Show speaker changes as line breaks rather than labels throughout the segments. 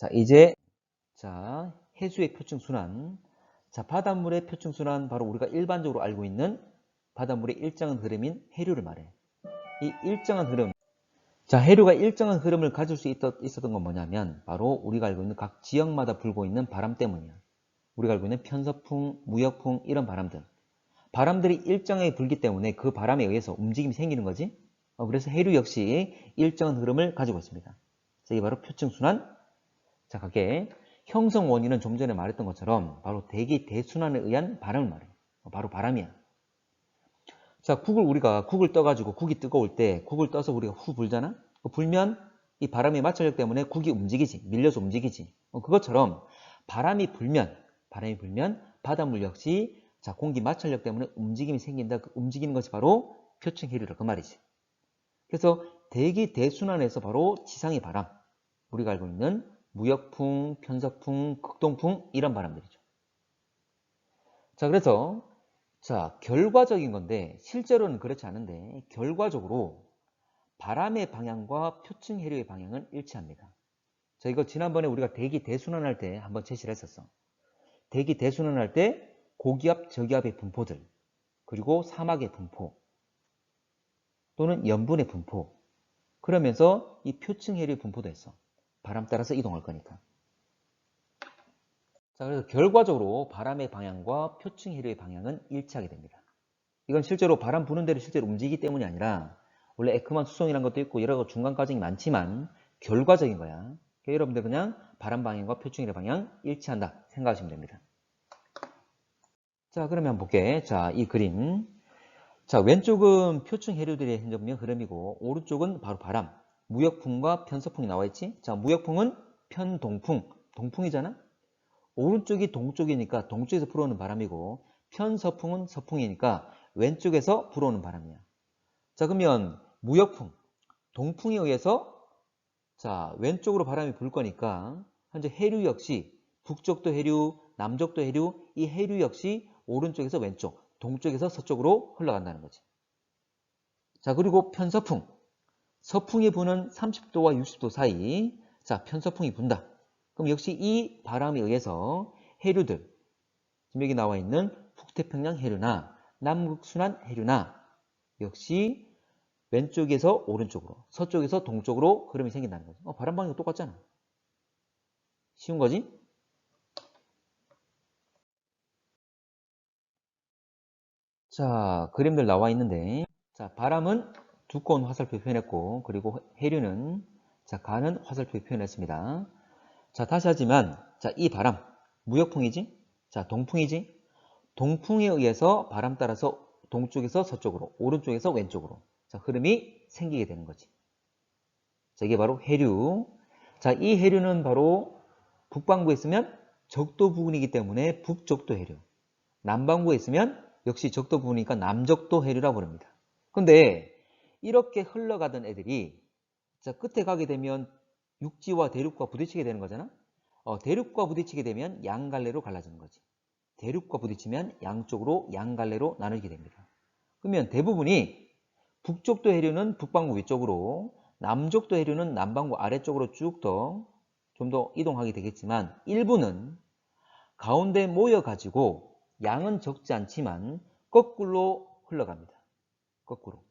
자, 이제 해수의 표층순환. 자, 바닷물의 표층순환 바로 우리가 일반적으로 알고 있는 바닷물의 일정한 흐름인 해류를 말해. 이 일정한 흐름. 자, 해류가 일정한 흐름을 가질 수 있었던 건 뭐냐면 바로 우리가 알고 있는 각 지역마다 불고 있는 바람 때문이야. 우리가 알고 있는 편서풍, 무역풍 이런 바람들. 바람들이 일정하게 불기 때문에 그 바람에 의해서 움직임이 생기는 거지. 그래서 해류 역시 일정한 흐름을 가지고 있습니다. 자, 이게 바로 표층순환. 자, 그게 형성 원인은 좀 전에 말했던 것처럼 바로 대기 대순환에 의한 바람을 말해. 바로 바람이야. 자, 국을 떠가지고 국이 뜨거울 때 국을 떠서 우리가 후 불잖아? 불면 이 바람의 마찰력 때문에 국이 움직이지. 밀려서 움직이지. 그것처럼 바람이 불면 바닷물 역시 자, 공기 마찰력 때문에 움직임이 생긴다. 그 움직이는 것이 바로 표층 해류라 그 말이지. 그래서 대기 대순환에서 바로 지상의 바람, 우리가 알고 있는 무역풍, 편서풍, 극동풍 이런 바람들이죠. 자, 그래서 결과적인 건데 실제로는 그렇지 않은데 결과적으로 바람의 방향과 표층 해류의 방향은 일치합니다. 자, 이거 지난번에 우리가 대기 대순환할 때 한번 제시를 했었어. 대기 대순환할 때 고기압, 저기압의 분포들, 그리고 사막의 분포, 또는 염분의 분포, 그러면서 이 표층 해류의 분포도 했어. 바람 따라서 이동할 거니까. 자, 그래서 결과적으로 바람의 방향과 표층 해류의 방향은 일치하게 됩니다. 이건 실제로 바람 부는 대로 실제로 움직이기 때문이 아니라 원래 에크만 수송이라는 것도 있고 여러 중간 과정이 많지만 결과적인 거야. 그러니까 여러분들 그냥 바람 방향과 표층 해류 방향 일치한다 생각하시면 됩니다. 자, 그러면 볼게. 자, 이 그림. 자, 왼쪽은 표층 해류들의 흐름이고 오른쪽은 바로 바람, 무역풍과 편서풍이 나와 있지. 자, 무역풍은 편동풍, 동풍이잖아. 오른쪽이 동쪽이니까 동쪽에서 불어오는 바람이고 편서풍은 서풍이니까 왼쪽에서 불어오는 바람이야. 자, 그러면 무역풍, 동풍에 의해서 자, 왼쪽으로 바람이 불 거니까 현재 해류 역시 북쪽도 해류, 남쪽도 해류, 이 해류 역시 오른쪽에서 왼쪽, 동쪽에서 서쪽으로 흘러간다는 거지. 자, 그리고 편서풍, 서풍이 부는 30도와 60도 사이, 자, 편서풍이 분다. 그럼 역시 이 바람에 의해서 해류들, 지금 여기 나와 있는 북태평양 해류나 남극순환 해류나 역시 왼쪽에서 오른쪽으로, 서쪽에서 동쪽으로 흐름이 생긴다는 거죠. 바람 방향이 똑같잖아. 쉬운 거지? 자, 그림들 나와 있는데, 자, 바람은 두꺼운 화살표 표현했고, 그리고 해류는 자, 가는 화살표 표현했습니다. 자, 다시 하지만, 자, 이 바람, 무역풍이지? 자, 동풍이지? 동풍에 의해서 바람 따라서 동쪽에서 서쪽으로, 오른쪽에서 왼쪽으로, 자, 흐름이 생기게 되는 거지. 자, 이게 바로 해류. 자, 이 해류는 바로 북반구에 있으면 적도 부근이기 때문에 북적도 해류. 남반구에 있으면 역시 적도 부근이니까 남적도 해류라고 부릅니다. 근데 이렇게 흘러가던 애들이 자, 끝에 가게 되면 육지와 대륙과 부딪히게 되는 거잖아. 대륙과 부딪히게 되면 양갈래로 갈라지는 거지. 대륙과 부딪히면 양쪽으로 양갈래로 나누게 됩니다. 그러면 대부분이 북쪽도 해류는 북반구 위쪽으로, 남쪽도 해류는 남반구 아래쪽으로 쭉 좀 더 이동하게 되겠지만 일부는 가운데 모여가지고 양은 적지 않지만 거꾸로 흘러갑니다. 거꾸로.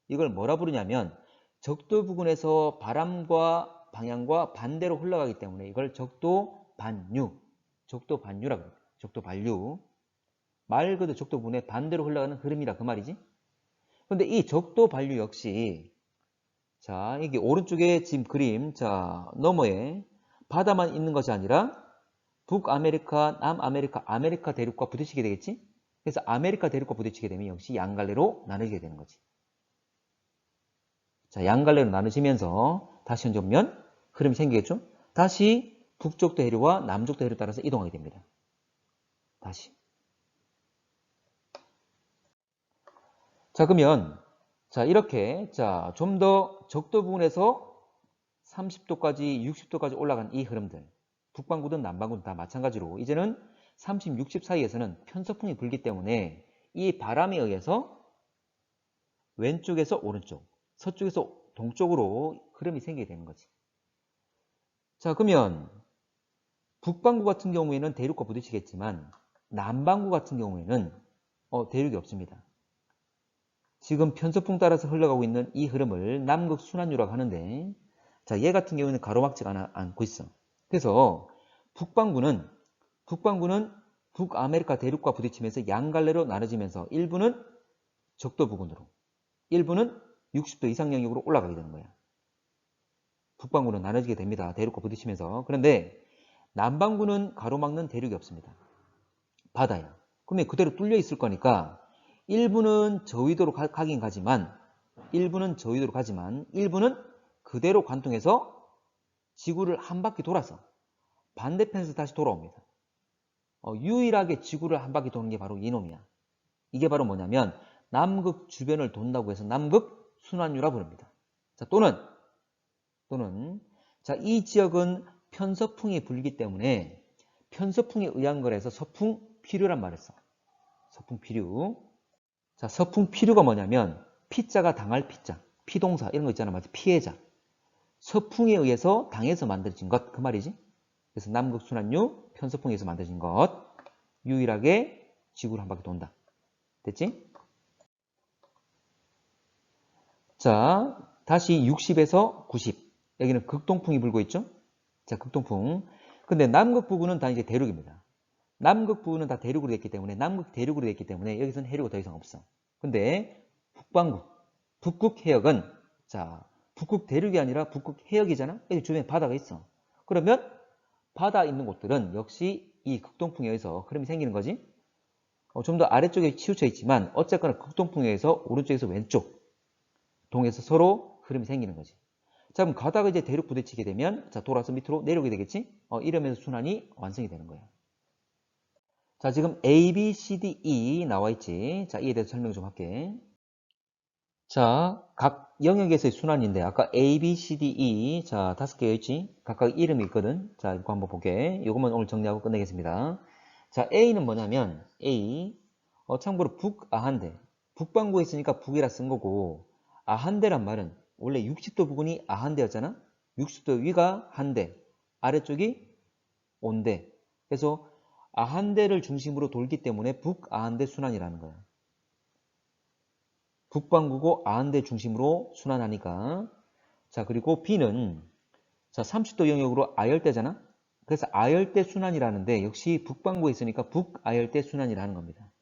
이걸 뭐라 부르냐면 적도 부근에서 바람과 방향과 반대로 흘러가기 때문에 이걸 적도 반류, 적도 반류라고 합니다. 적도 반류. 말 그대로 적도 부근에 반대로 흘러가는 흐름이라 그 말이지. 근데 이 적도 반류 역시 자, 이게 오른쪽에 지금 그림 자, 너머에 바다만 있는 것이 아니라 북아메리카, 남아메리카, 아메리카 대륙과 부딪히게 되겠지? 그래서 아메리카 대륙과 부딪히게 되면 역시 양갈래로 나누게 되는 거지. 자, 양갈래로 나누시면서 다시 현전면 흐름이 생기겠죠? 다시 북쪽도 해류와 남쪽도 해류 따라서 이동하게 됩니다. 다시. 자, 그러면 자, 이렇게 자, 좀 더 적도 부근에서 30도까지 60도까지 올라간 이 흐름들 북반구든 남반구든 다 마찬가지로 이제는 30, 60 사이에서는 편서풍이 불기 때문에 이 바람에 의해서 왼쪽에서 오른쪽, 서쪽에서 동쪽으로 흐름이 생기게 되는 거지. 자, 그러면 북반구 같은 경우에는 대륙과 부딪히겠지만 남반구 같은 경우에는 대륙이 없습니다. 지금 편서풍 따라서 흘러가고 있는 이 흐름을 남극순환유라고 하는데, 자, 얘 같은 경우에는 가로막지가 않고 있어. 그래서 북반구는 북아메리카 대륙과 부딪히면서 양갈래로 나눠지면서 일부는 적도 부근으로, 일부는 60도 이상 영역으로 올라가게 되는 거야. 북반구는 나눠지게 됩니다. 대륙과 부딪히면서. 그런데 남반구는 가로막는 대륙이 없습니다. 바다야. 그러면 그대로 뚫려 있을 거니까 일부는 저위도로 가긴 가지만 일부는 그대로 관통해서 지구를 한 바퀴 돌아서 반대편에서 다시 돌아옵니다. 유일하게 지구를 한 바퀴 도는 게 바로 이놈이야. 이게 바로 뭐냐면 남극 주변을 돈다고 해서 남극 순환유라 부릅니다. 자, 또는 자, 이 지역은 편서풍이 불기 때문에 편서풍에 의한 거라서 서풍피류란 말을 써. 서풍피류. 자, 서풍피류가 뭐냐면 피자가 당할 피자, 피동사 이런 거 있잖아, 맞지? 피해자. 서풍에 의해서 당해서 만들어진 것, 그 말이지. 그래서 남극순환유, 편서풍에 의해서 만들어진 것. 유일하게 지구를 한 바퀴 돈다. 됐지? 자, 다시 60에서 90. 여기는 극동풍이 불고 있죠? 자, 극동풍. 근데 남극 부근은 다 이제 대륙입니다. 남극 부근은 다 대륙으로 됐기 때문에, 남극 대륙으로 됐기 때문에 여기서는 해류가 더 이상 없어. 근데 북반구, 북극 해역은, 자, 북극 대륙이 아니라 북극 해역이잖아? 여기 주변에 바다가 있어. 그러면 바다 있는 곳들은 역시 이 극동풍에 의해서 흐름이 생기는 거지. 좀 더 아래쪽에 치우쳐 있지만 어쨌거나 극동풍에 의해서 오른쪽에서 왼쪽, 동에서 서로 흐름이 생기는 거지. 자, 그럼 가다가 이제 대륙 부딪히게 되면, 자, 돌아서 밑으로 내려오게 되겠지? 이러면서 순환이 완성이 되는 거예요. 자, 지금 A, B, C, D, E 나와 있지? 자, 이에 대해서 설명 좀 할게. 자, 각 영역에서의 순환인데, 아까 A, B, C, D, E, 자, 5개가 있지? 각각 이름이 있거든? 자, 이거 한번 볼게. 이것만 오늘 정리하고 끝내겠습니다. 자, A는 뭐냐면, A, 참고로 북아한대. 북반구에 있으니까 북이라 쓴 거고, 아한대란 말은 원래 60도 부근이 아한대였잖아? 60도 위가 한대, 아래쪽이 온대. 그래서 아한대를 중심으로 돌기 때문에 북아한대 순환이라는 거야. 북반구고 아한대 중심으로 순환하니까. 자, 그리고 B는 자, 30도 영역으로 아열대잖아? 그래서 아열대 순환이라는데 역시 북반구에 있으니까 북아열대 순환이라는 겁니다.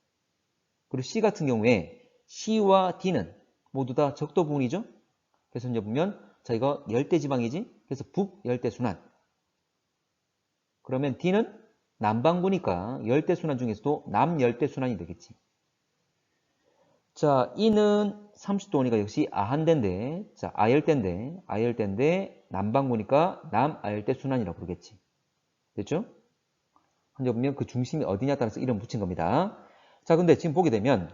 그리고 C 같은 경우에 C와 D는 모두 다 적도 부근이죠? 그래서 이제 보면 자, 이거 열대지방이지? 그래서 북열대순환. 그러면 D는 남반구니까 열대순환 중에서도 남열대순환이 되겠지. 자, E는 30도니까 역시 아한대인데, 자, 아열대인데 남반구니까 남아열대순환이라고 부르겠지. 됐죠? 한번 보면 그 중심이 어디냐 따라서 이름 붙인 겁니다. 자, 근데 지금 보게 되면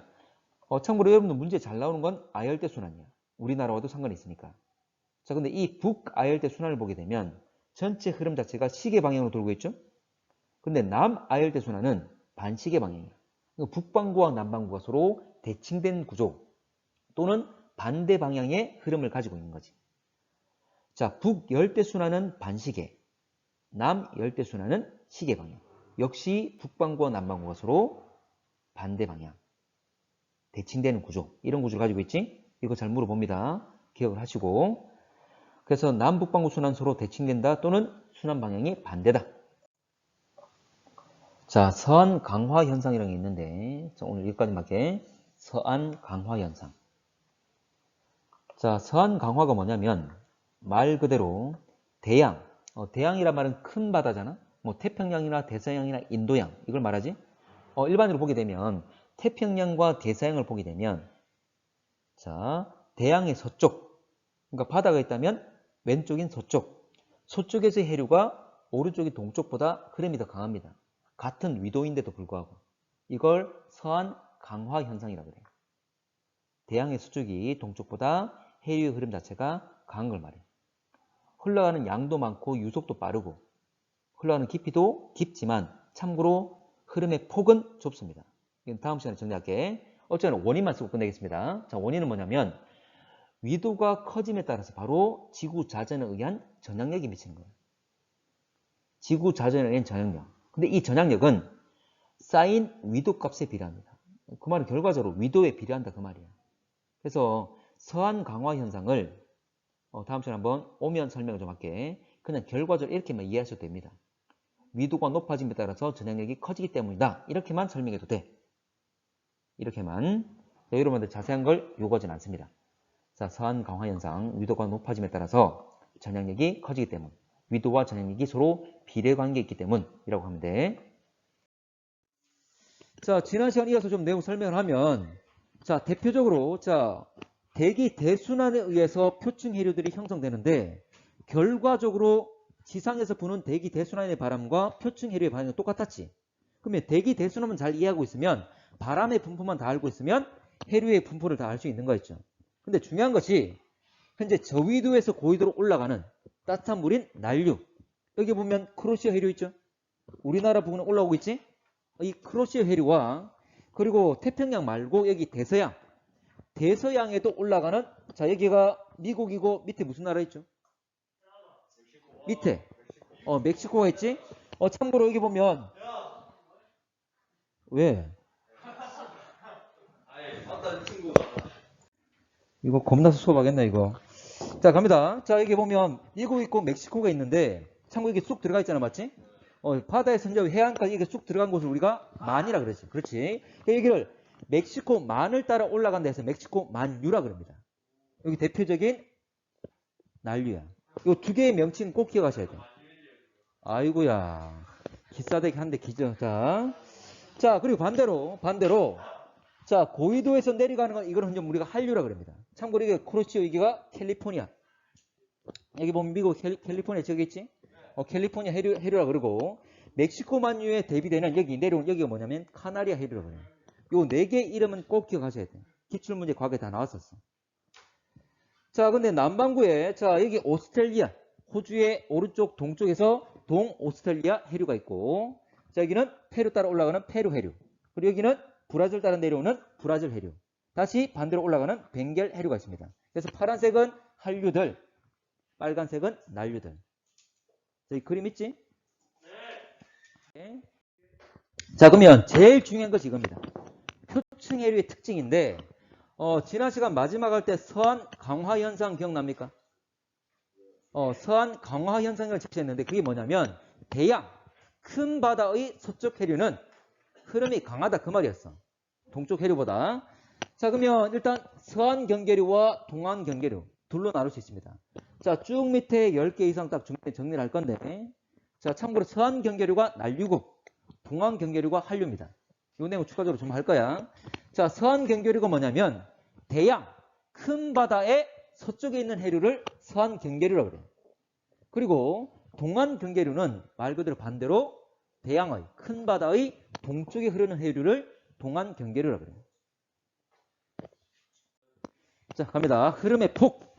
참고로 여러분들 문제 잘 나오는 건 아열대순환이야. 우리나라와도 상관이 있으니까. 자, 근데 이 북아열대 순환을 보게 되면 전체 흐름 자체가 시계 방향으로 돌고 있죠? 근데 남아열대 순환은 반시계 방향이야. 북반구와 남반구가 서로 대칭된 구조 또는 반대 방향의 흐름을 가지고 있는 거지. 자, 북열대 순환은 반시계, 남열대 순환은 시계 방향. 역시 북반구와 남반구가 서로 반대 방향, 대칭되는 구조. 이런 구조를 가지고 있지? 이거 잘 물어봅니다. 기억을 하시고. 그래서 남북반구 순환 서로 대칭된다 또는 순환 방향이 반대다. 자, 서안 강화 현상이라는 게 있는데, 자, 오늘 여기까지만 할게. 서안 강화 현상. 자, 서안 강화가 뭐냐면 말 그대로 대양, 대양이란 말은 큰 바다잖아. 뭐 태평양이나 대서양이나 인도양 이걸 말하지. 일반적으로 보게 되면 태평양과 대서양을 보게 되면, 자, 대양의 서쪽, 그러니까 바다가 있다면 왼쪽인 서쪽, 서쪽에서의 해류가 오른쪽인 동쪽보다 흐름이 더 강합니다. 같은 위도인데도 불구하고 이걸 서안 강화 현상이라고 그래요. 대양의 서쪽이 동쪽보다 해류의 흐름 자체가 강한 걸 말해요. 흘러가는 양도 많고 유속도 빠르고 흘러가는 깊이도 깊지만 참고로 흐름의 폭은 좁습니다. 이건 다음 시간에 정리할게. 어쨌든 원인만 쓰고 끝내겠습니다. 자, 원인은 뭐냐면 위도가 커짐에 따라서 바로 지구 자전에 의한 전향력이 미치는 거예요. 지구 자전의 N 전향력. 근데 이 전향력은 사인 위도 값에 비례합니다. 그 말은 결과적으로 위도에 비례한다 그 말이야. 그래서 서한 강화 현상을 다음 시간에 한번 오면 설명을 좀 할게. 그냥 결과적으로 이렇게만 이해하셔도 됩니다. 위도가 높아짐에 따라서 전향력이 커지기 때문이다. 이렇게만 설명해도 돼. 이렇게만. 여러분들 자세한 걸 요구하진 않습니다. 자, 서한 강화 현상, 위도가 높아짐에 따라서 전향력이 커지기 때문. 위도와 전향력이 서로 비례 관계에 있기 때문이라고 하면 돼. 자, 지난 시간 이어서 좀 내용 설명을 하면, 자, 대표적으로, 자, 대기 대순환에 의해서 표층 해류들이 형성되는데, 결과적으로 지상에서 부는 대기 대순환의 바람과 표층 해류의 반응은 똑같았지. 그러면 대기 대순환만 잘 이해하고 있으면, 바람의 분포만 다 알고 있으면, 해류의 분포를 다 알 수 있는 거였죠. 근데 중요한 것이, 현재 저위도에서 고위도로 올라가는 따뜻한 물인 난류. 여기 보면 크로시아 해류 있죠? 우리나라 부근에 올라오고 있지? 이 크로시아 해류와 그리고 태평양 말고 여기 대서양. 대서양에도 올라가는, 자, 여기가 미국이고 밑에 무슨 나라 있죠? 밑에. 멕시코가 있지? 참고로 여기 보면, 왜? 이거 겁나서 수업하겠네, 이거. 자, 갑니다. 자, 여기 보면 미국 있고 멕시코가 있는데, 참고 여기 쑥 들어가 있잖아, 맞지? 바다에서 이제 해안까지 이게 쑥 들어간 곳을 우리가 만이라 그랬지. 그렇지? 여기를 멕시코 만을 따라 올라간다 해서 멕시코 만유라 그럽니다. 여기 대표적인 난류야. 이 두 개의 명칭 꼭 기억하셔야 돼. 아이고야. 기싸대기 한대 기죠. 자, 그리고 반대로. 자, 고위도에서 내려가는 건 이거는 우리가 한류라 그럽니다. 참고로 이게 크로시오, 여기가 캘리포니아. 여기 보면 미국 캘리포니아 저기 있지? 캘리포니아 해류라 그러고, 멕시코 만유에 대비되는 여기 내려온 여기가 뭐냐면 카나리아 해류라 그래요. 요 네 개 이름은 꼭 기억하셔야 돼요. 기출문제 과거에 다 나왔었어. 자, 근데 남반구에, 자, 여기 오스트레일리아, 호주의 오른쪽 동쪽에서 동오스트레일리아 해류가 있고, 자, 여기는 페루 따라 올라가는 페루 해류. 그리고 여기는 브라질 따라 내려오는 브라질 해류. 다시 반대로 올라가는 벵겔 해류가 있습니다. 그래서 파란색은 한류들, 빨간색은 난류들. 저기 그림 있지? 네. 자, 그러면 제일 중요한 것이 이겁니다. 표층 해류의 특징인데, 지난 시간 마지막 할 때 서한 강화 현상 기억납니까? 서한 강화 현상을 제시했는데 그게 뭐냐면 대양, 큰 바다의 서쪽 해류는 흐름이 강하다 그 말이었어. 동쪽 해류보다. 자, 그러면 일단 서한 경계류와 동안 경계류 둘로 나눌 수 있습니다. 자, 쭉 밑에 10개 이상 딱 정리를 할 건데, 자, 참고로 서한 경계류가 난류고 동안 경계류가 한류입니다. 이 내용 추가적으로 좀 할 거야. 자, 서한 경계류가 뭐냐면 대양, 큰 바다의 서쪽에 있는 해류를 서한 경계류라고 그래요. 그리고 동안 경계류는 말 그대로 반대로 대양의, 큰 바다의 동쪽에 흐르는 해류를 동안 경계류라고 그래요. 자, 갑니다. 흐름의 폭.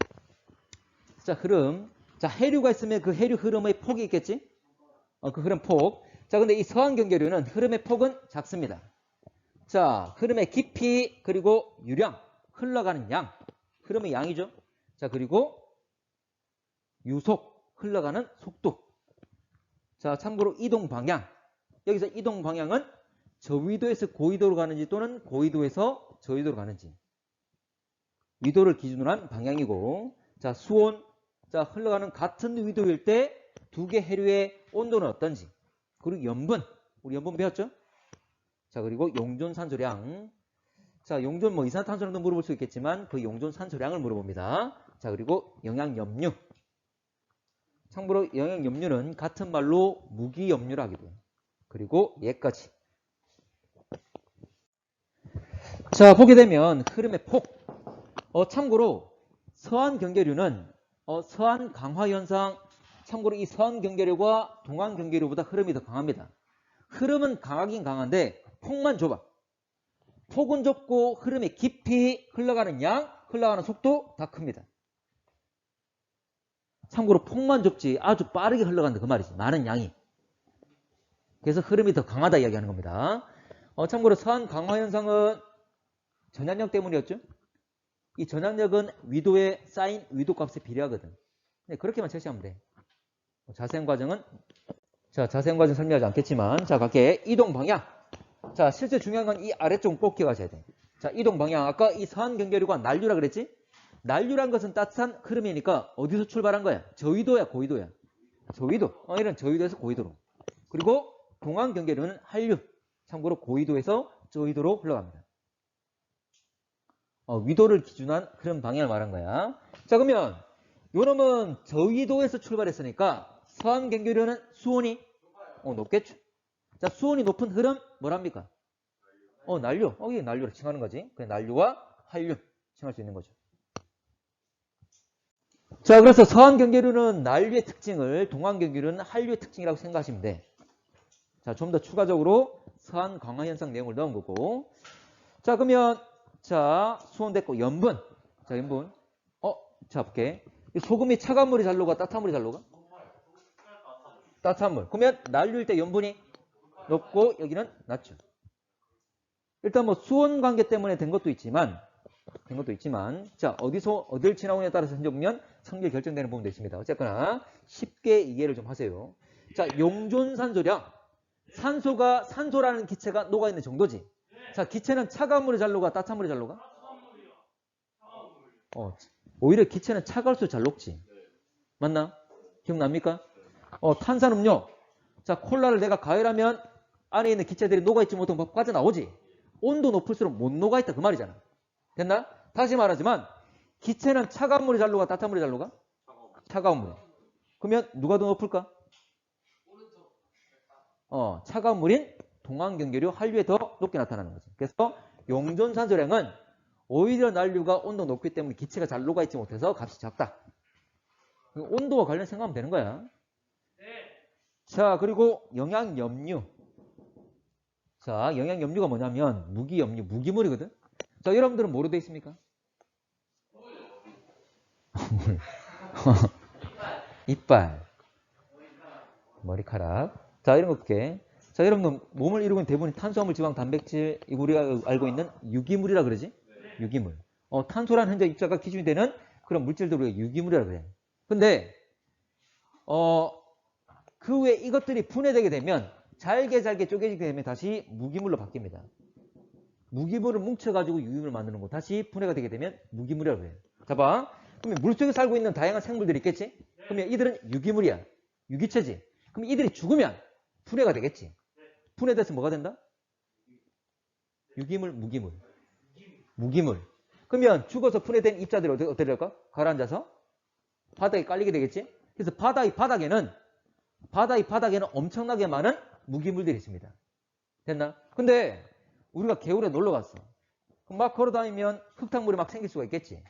자, 흐름. 자, 해류가 있으면 그 해류 흐름의 폭이 있겠지? 그 흐름 폭. 자, 근데 이 서한 경계류는 흐름의 폭은 작습니다. 자, 흐름의 깊이, 그리고 유량, 흘러가는 양. 흐름의 양이죠. 자, 그리고 유속, 흘러가는 속도. 자, 참고로 이동 방향. 여기서 이동 방향은 저위도에서 고위도로 가는지 또는 고위도에서 저위도로 가는지. 위도를 기준으로 한 방향이고, 자, 수온. 자, 흘러가는 같은 위도일 때 두 개 해류의 온도는 어떤지. 그리고 염분. 우리 염분 배웠죠? 자, 그리고 용존 산소량. 자, 용존 뭐 이산화탄소량도 물어볼 수 있겠지만 그 용존 산소량을 물어봅니다. 자, 그리고 영양염류. 참고로 영양염류는 같은 말로 무기염류라 하기도 해요. 그리고 얘까지. 자, 보게 되면 흐름의 폭. 참고로 서한 경계류는 서한 강화 현상. 참고로 이 서한 경계류가 동안 경계류보다 흐름이 더 강합니다. 흐름은 강하긴 강한데 폭만 좁아. 폭은 좁고 흐름의 깊이, 흘러가는 양, 흘러가는 속도 다 큽니다. 참고로 폭만 좁지 아주 빠르게 흘러간다 그 말이지. 많은 양이. 그래서 흐름이 더 강하다 이야기하는 겁니다. 참고로 서한 강화 현상은 전향력 때문이었죠. 이 전향력은 위도의 사인 위도 값에 비례하거든. 그렇게만 체시하면 돼. 자세한 과정은 자, 자세한 과정 설명하지 않겠지만, 자, 갈게. 이동 방향. 자, 실제 중요한 건 이 아래쪽 꼭 기억하셔야 돼. 자, 이동 방향. 아까 이 서한 경계류가 난류라 그랬지? 난류란 것은 따뜻한 흐름이니까 어디서 출발한 거야? 저위도야, 고위도야? 저위도. 이런 저위도에서 고위도로. 그리고 동한 경계류는 한류. 참고로 고위도에서 저위도로 흘러갑니다. 위도를 기준한 흐름 방향을 말한 거야. 자, 그러면 요놈은 저위도에서 출발했으니까 서한 경계류는 수온이 높겠죠. 자, 수온이 높은 흐름 뭐랍니까? 난류. 이게 난류로 칭하는 거지. 그래, 난류와 한류 칭할 수 있는 거죠. 자, 그래서 서한 경계류는 난류의 특징을, 동한 경계류는 한류의 특징이라고 생각하시면 돼. 자, 좀 더 추가적으로 서한 강화 현상 내용을 넣은 거고. 자, 그러면 자, 수온 됐고 염분. 자, 염분. 자, 볼게. 소금이 차가운 물이 잘 녹아, 따뜻한 물이 잘 녹아? 따뜻한 물. 그러면 난류일 때 염분이 높고 여기는 낮죠. 일단 뭐 수온 관계 때문에 된 것도 있지만 자, 어딜 지나오냐에 따라서 현재 보면 성질 결정되는 부분도 있습니다. 어쨌거나 쉽게 이해를 좀 하세요. 자, 용존산소량. 산소라는 기체가 녹아있는 정도지. 자, 기체는 차가운 물이 잘 녹아, 따뜻한 물이 잘 녹아? 오히려 기체는 차가울수록 잘 녹지. 맞나? 기억납니까? 탄산음료. 자, 콜라를 내가 가열하면 안에 있는 기체들이 녹아있지 못하고 빠져나오지. 온도 높을수록 못 녹아있다 그 말이잖아. 됐나? 다시 말하지만 기체는 차가운 물이 잘 녹아, 따뜻한 물이 잘 녹아? 차가운 물. 그러면 누가 더 높을까? 차가운 물인 동한 경계류 한류에 더 높게 나타나는 거지. 그래서 용존산소량은 오히려 난류가 온도가 높기 때문에 기체가 잘 녹아있지 못해서 값이 작다. 온도와 관련 생각하면 되는 거야. 자, 그리고 영양염류. 자, 영양염류가 뭐냐면 무기염류, 무기물이거든. 자, 여러분들은 뭐로 돼 있습니까? 이빨, 머리카락. 자, 이런 거 볼게. 자, 여러분들 몸을 이루고 있는 대부분 탄수화물, 지방, 단백질, 우리가 알고 있는 유기물이라 그러지? 유기물. 탄소라는 현재 입자가 기준이 되는 그런 물질들 우리가 유기물이라 그래. 근데 그 외에 이것들이 분해되게 되면 잘게 쪼개지게 되면 다시 무기물로 바뀝니다. 무기물을 뭉쳐가지고 유기물을 만드는 거. 다시 분해가 되게 되면 무기물이라고 해요. 자, 봐. 그러면 물속에 살고 있는 다양한 생물들이 있겠지? 그러면 이들은 유기물이야. 유기체지. 그럼 이들이 죽으면 분해가 되겠지. 분해돼서 뭐가 된다? 유기물, 무기물. 무기물. 그러면 죽어서 분해된 입자들이 어떻게 될까? 가라앉아서 바닥에 깔리게 되겠지? 그래서 바닥에는 엄청나게 많은 무기물들이 있습니다. 됐나? 근데 우리가 개울에 놀러 갔어. 그럼 막 걸어 다니면 흙탕물이 막 생길 수가 있겠지.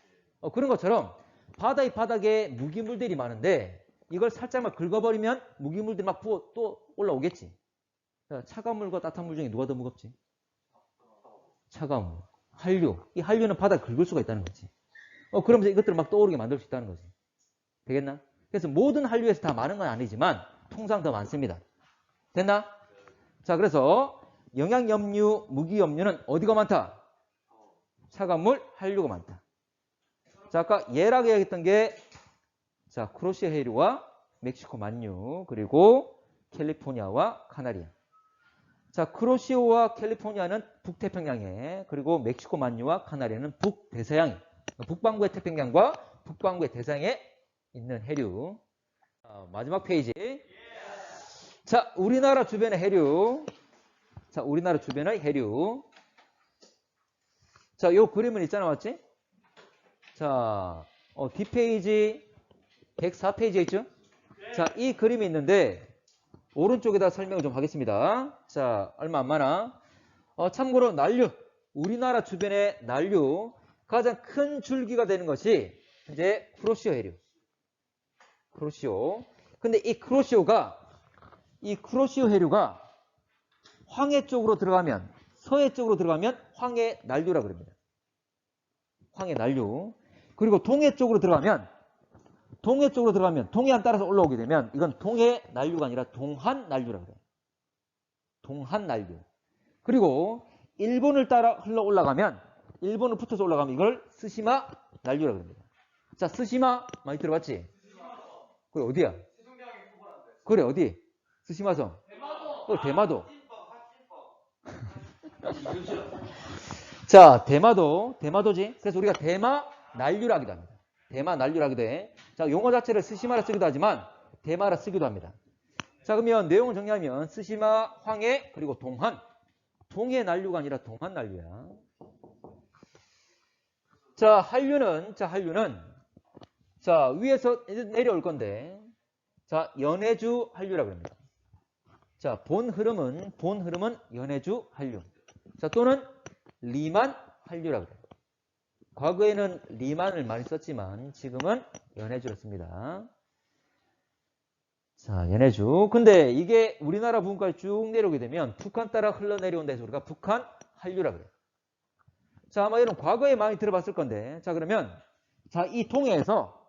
그런 것처럼 바닥에 무기물들이 많은데 이걸 살짝만 긁어버리면 무기물들이 막 부어 또 올라오겠지. 차가운 물과 따뜻한 물 중에 누가 더 무겁지? 차가운 물. 한류. 이 한류는 바닥을 긁을 수가 있다는 거지. 그러면서 이것들을 막 떠오르게 만들 수 있다는 거지. 되겠나? 그래서 모든 한류에서 다 많은 건 아니지만 통상 더 많습니다. 됐나? 자, 그래서 영양염류, 무기염류는 어디가 많다? 차가운 물, 한류가 많다. 자, 아까 얘라고 얘기했던 게 자, 크로시아 해류와 멕시코 만류, 그리고 캘리포니아와 카나리아. 자, 크로시아와 캘리포니아는 북태평양에, 그리고 멕시코 만류와 카나리아는 북대서양, 북반구의 태평양과 북반구의 대서양에 있는 해류. 마지막 페이지. 자, 우리나라 주변의 해류. 자, 우리나라 주변의 해류. 자, 요 그림은 있잖아, 맞지? 자, 뒷페이지 104페이지에 있죠? 자, 이 그림이 있는데 오른쪽에다 설명을 좀 하겠습니다. 자, 얼마 안 많아. 참고로 난류, 우리나라 주변의 난류 가장 큰 줄기가 되는 것이 이제 쿠로시오 해류. 쿠로시오. 근데 이 쿠로시오 해류가 황해 쪽으로 들어가면, 서해 쪽으로 들어가면 황해 난류라고 그럽니다. 황해 난류. 그리고 동해 쪽으로 들어가면 동해안 따라서 올라오게 되면 이건 동해 난류가 아니라 동한 난류라고 그래요. 동한 난류. 그리고 일본을 따라 흘러 올라가면, 일본을 붙어서 올라가면 이걸 스시마 난류라고 합니다. 자, 스시마 많이 들어봤지? 그래, 어디야? 그래, 어디? 스시마성. 대마도. 자, 대마도지. 그래서 우리가 대마 난류라기도 합니다. 대마 난류라기도 해. 자, 용어 자체를 스시마라 쓰기도 하지만 대마라 쓰기도 합니다. 자, 그러면 내용을 정리하면 스시마, 황해, 그리고 동한. 동해 난류가 아니라 동한 난류야. 자, 한류는 자, 위에서 내려올 건데, 자, 연해주 한류라고 합니다. 자, 본 흐름은 연해주 한류. 자, 또는 리만 한류라고 해요. 과거에는 리만을 많이 썼지만 지금은 연해주를 씁니다. 자, 연해주. 근데 이게 우리나라 부분까지 쭉 내려오게 되면 북한 따라 흘러내려온다 해서 우리가 북한 한류라고 그래요. 자, 아마 여러분 과거에 많이 들어봤을 건데, 자, 그러면 자, 이 동해에서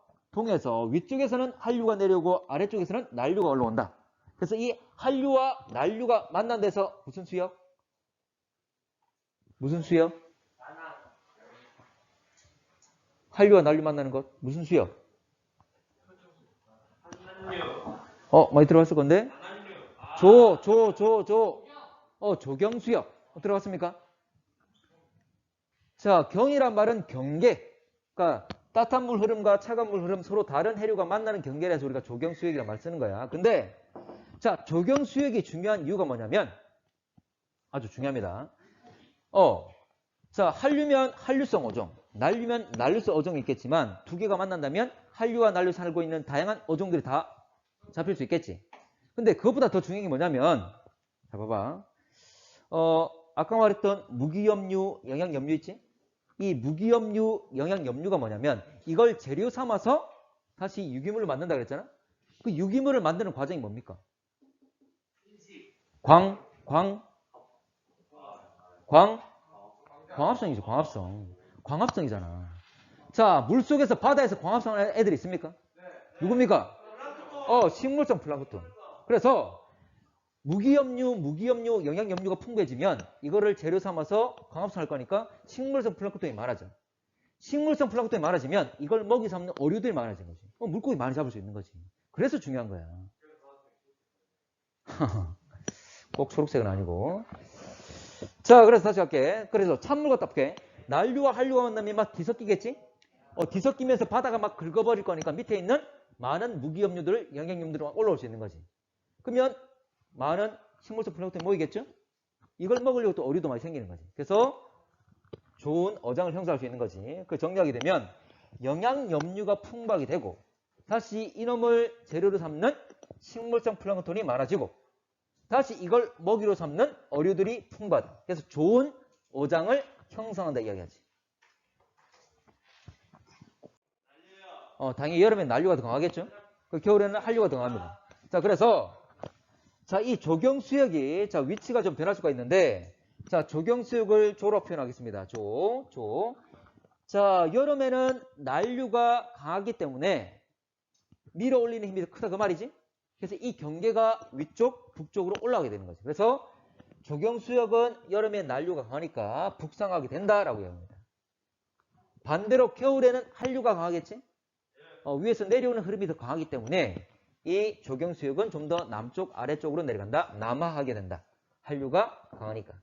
위쪽에서는 한류가 내려오고 아래쪽에서는 난류가 올라온다. 그래서 이 한류와 난류가 만난 데서 무슨 수역? 무슨 수역? 한류와 난류 만나는 것 무슨 수역? 많이 들어봤을 건데? 조경수역. 들어봤습니까? 자, 경이란 말은 경계. 그러니까 따뜻한 물 흐름과 차가운 물 흐름 서로 다른 해류가 만나는 경계라서 우리가 조경수역이라는 말 쓰는 거야. 근데 자, 조경수역이 중요한 이유가 뭐냐면 아주 중요합니다. 자, 한류면 한류성 어종, 난류면 난류성 어종이 있겠지만 두 개가 만난다면 한류와 난류 살고 있는 다양한 어종들이 다 잡힐 수 있겠지. 근데 그것보다 더 중요한 게 뭐냐면, 자, 봐봐. 아까 말했던 무기염류, 영양염류 있지? 이 무기염류, 영양염류가 뭐냐면 이걸 재료 삼아서 다시 유기물을 만든다 그랬잖아? 그 유기물을 만드는 과정이 뭡니까? 광합성이죠, 광합성. 광합성이잖아. 자, 물속에서 바다에서 광합성하는 애들이 있습니까? 누굽니까? 식물성 플랑크톤. 그래서 무기염류, 영양염류가 풍부해지면 이거를 재료 삼아서 광합성할 거니까 식물성 플랑크톤이 많아져. 식물성 플랑크톤이 많아지면 이걸 먹이 삼는 어류들이 많아지는 거지. 물고기 많이 잡을 수 있는 거지. 그래서 중요한 거야. 꼭 초록색은 아니고. 자, 그래서 다시 갈게. 그래서 찬물과 따뜻해. 난류와 한류가 만나면 막 뒤섞이겠지? 뒤섞이면서 바다가 막 긁어버릴 거니까 밑에 있는 많은 무기염류들, 영양염류들이 올라올 수 있는 거지. 그러면 많은 식물성 플랑크톤이 모이겠죠? 이걸 먹으려고 또 어류도 많이 생기는 거지. 그래서 좋은 어장을 형성할 수 있는 거지. 그 정리하게 되면 영양염류가 풍부하게 되고 다시 이놈을 재료로 삼는 식물성 플랑크톤이 많아지고 다시 이걸 먹이로 삼는 어류들이 풍부하다. 그래서 좋은 어장을 형성한다 이야기하지. 당연히 여름엔 난류가 더 강하겠죠? 그 겨울에는 한류가 더 강합니다. 자, 그래서 자, 이 조경수역이 자, 위치가 좀 변할 수가 있는데 자, 조경수역을 조로 표현하겠습니다. 자, 여름에는 난류가 강하기 때문에 밀어 올리는 힘이 더 크다 그 말이지? 그래서 이 경계가 위쪽, 북쪽으로 올라가게 되는 거죠. 그래서 조경수역은 여름에 난류가 강하니까 북상하게 된다라고 이야기합니다. 반대로 겨울에는 한류가 강하겠지? 위에서 내려오는 흐름이 더 강하기 때문에 이 조경수역은 좀 더 남쪽, 아래쪽으로 내려간다. 남하하게 된다. 한류가 강하니까.